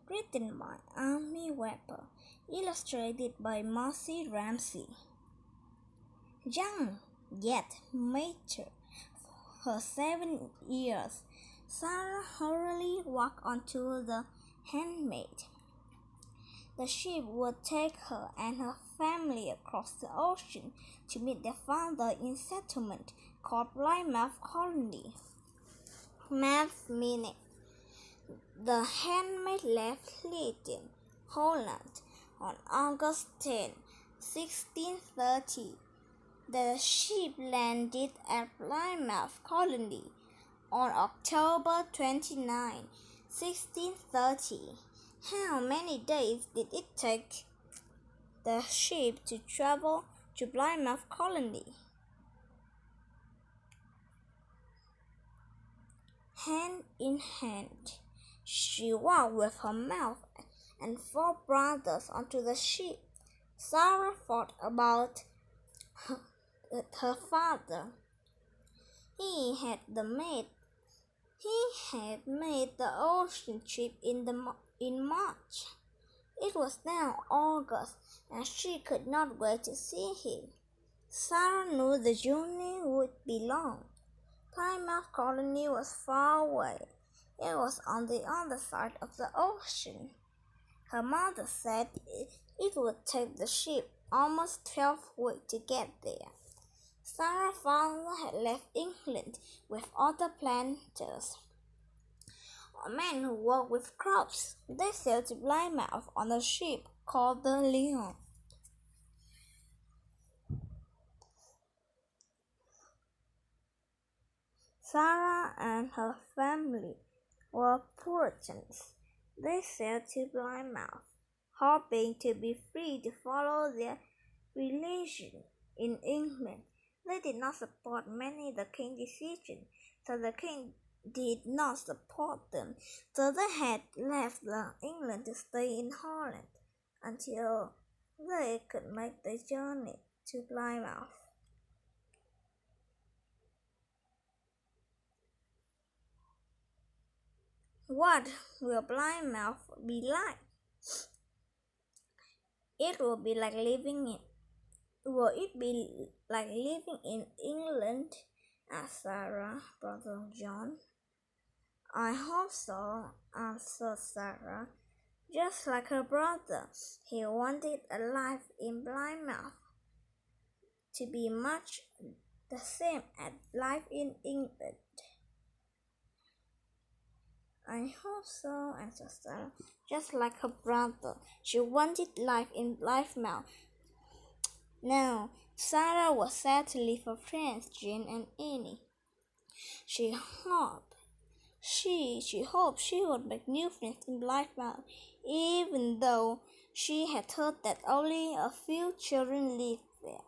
Written by Amy Webber, illustrated by Marcy Ramsey. Young yet mature for 7 years, Sarah hurriedly walked onto the handmaid. The ship would take her and her family across the ocean to meet their father in settlement called Plymouth Colony. Plymouth meaning. The handmaid left Leiden, Holland, on August 10, 1630. The ship landed at Plymouth Colony on October 29, 1630. How many days did it take the ship to travel to Plymouth Colony? Hand in hand, she walked with her mother and 4 brothers onto the ship. Sarah thought about her father. He had made the ocean trip in March. It was now August, and she could not wait to see him. Sarah knew the journey would be long. Plymouth Colony was far away. It was on the other side of the ocean. Her mother said it would take the ship almost 12 weeks to get there. Sarah's father had left England with other planters, men who worked with crops. They sailed to Plymouth on a ship called the Lion. Sarah and her family were Puritans. They sailed to Plymouth, hoping to be free to follow their religion in England. They did not support many of the king's decisions, so the king did not support them. So they had left England to stay in Holland until they could make the journey to Plymouth. What will Plymouth be like? Will it be like living in England? asked Sarah's brother John. I hope so, answered Sarah. Just like her brother, he wanted a life in Plymouth to be much the same as life in England. I hope so, answered Sarah. Just like her brother, she wanted life in Plymouth. Now, Sarah was sad to leave her friends Jane and Annie. She hoped she would make new friends in Plymouth, even though she had heard that only a few children lived there.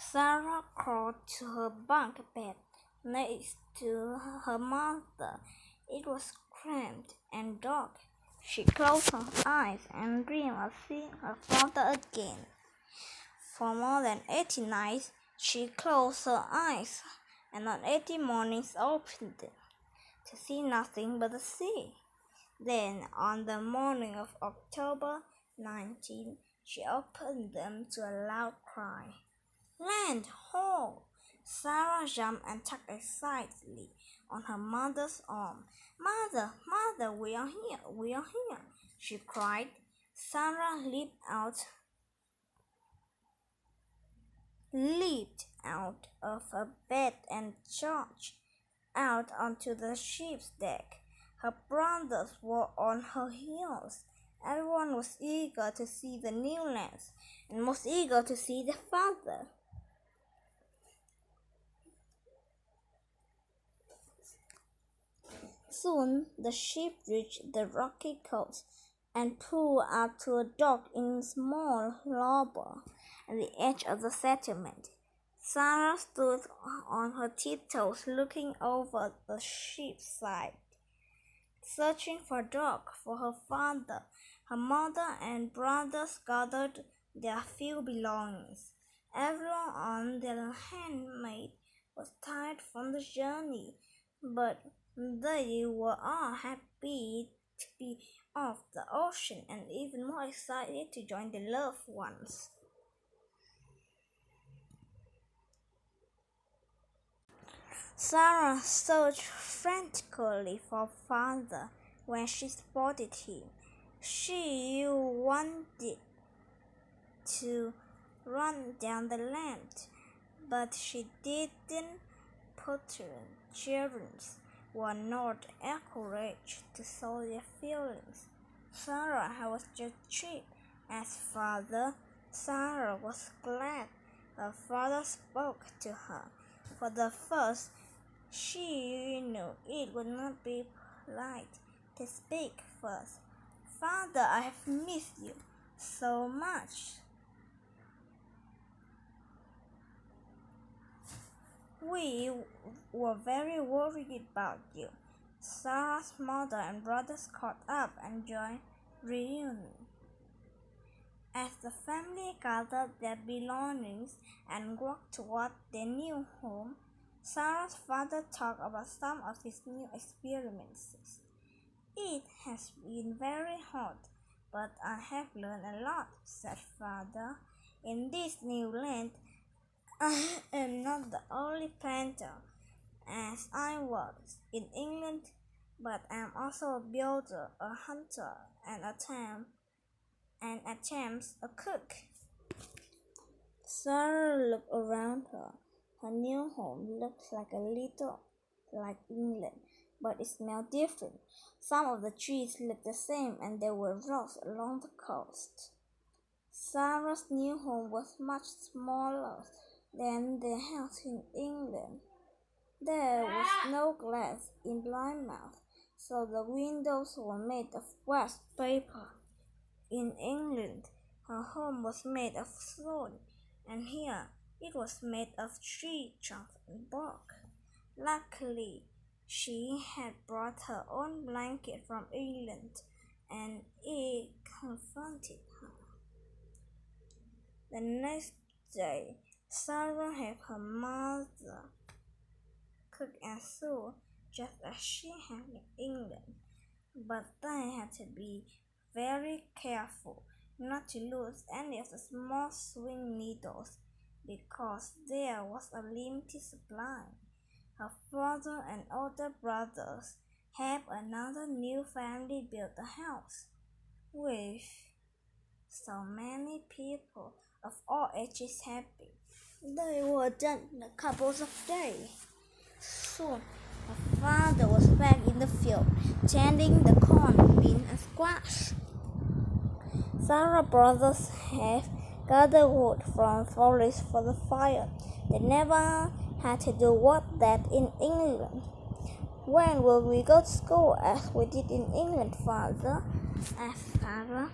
Sarah crawled to her bunk bed next to her mother. It was cramped and dark. She closed her eyes and dreamed of seeing her father again. For more than 80 nights, she closed her eyes, and on 80 mornings opened them to see nothing but the sea. Then, on the morning of October 19, she opened them to a loud cry. Land ho! Sarah jumped and tugged excitedly on her mother's arm. Mother, mother, we are here, she cried. Sarah leaped out of her bed and charged out onto the ship's deck. Her brothers were on her heels. Everyone was eager to see the new lands and most eager to see their father. Soon the ship reached the rocky coast and pulled up to a dock in a small harbour at the edge of the settlement. Sarah stood on her tiptoes looking over the ship's side, searching for Doc for her father. Her mother and brothers gathered their few belongings. Everyone on their handmaid was tired from the journey, but they were all happy to be off the ocean and even more excited to join their loved ones. Sarah searched frantically for father when she spotted him. She wanted to run down the land, but she didn't. Children were not encouraged to show their feelings. Sarah was just cheap as father. Sarah was glad her father spoke to her. For the first, she knew it would not be polite to speak first. Father, I have missed you so much. We were very worried about you. Sarah's mother and brothers caught up and joined reunion. As the family gathered their belongings and walked toward their new home, Sarah's father talked about some of his new experiences. It has been very hot, but I have learned a lot, said father. In this new land, I am not the only planter, as I was in England, but I am also a builder, a hunter, and at times a cook. Sarah looked around her. Her new home looked like a little like England, but it smelled different. Some of the trees looked the same, and there were rocks along the coast. Sarah's new home was much smaller than the house in England. There was no glass in Plymouth, so the windows were made of wax paper. In England, her home was made of stone, and here it was made of tree trunks and bark. Luckily, she had brought her own blanket from England, and it comforted her. The next day, Sarah had her mother cook and sew just as she had in England, but they had to be very careful not to lose any of the small sewing needles because there was a limited supply. Her father and older brothers helped another new family build a house with so many people of all ages happy. They were done in a couple of days. Soon, her father was back in the field, tending the corn, beans, and squash. Sarah's brothers have gathered wood from forests for the fire. They never had to do work that in England. When will we go to school as we did in England, father? Asked Sarah.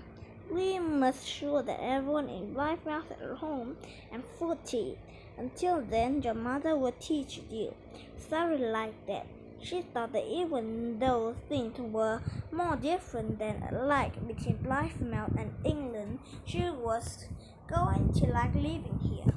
We must sure that everyone in Plymouth is at home and food to eat. Until then, your mother will teach you. Sarah liked that. She thought that even though things were more different than alike between Plymouth and England, she was going to like living here.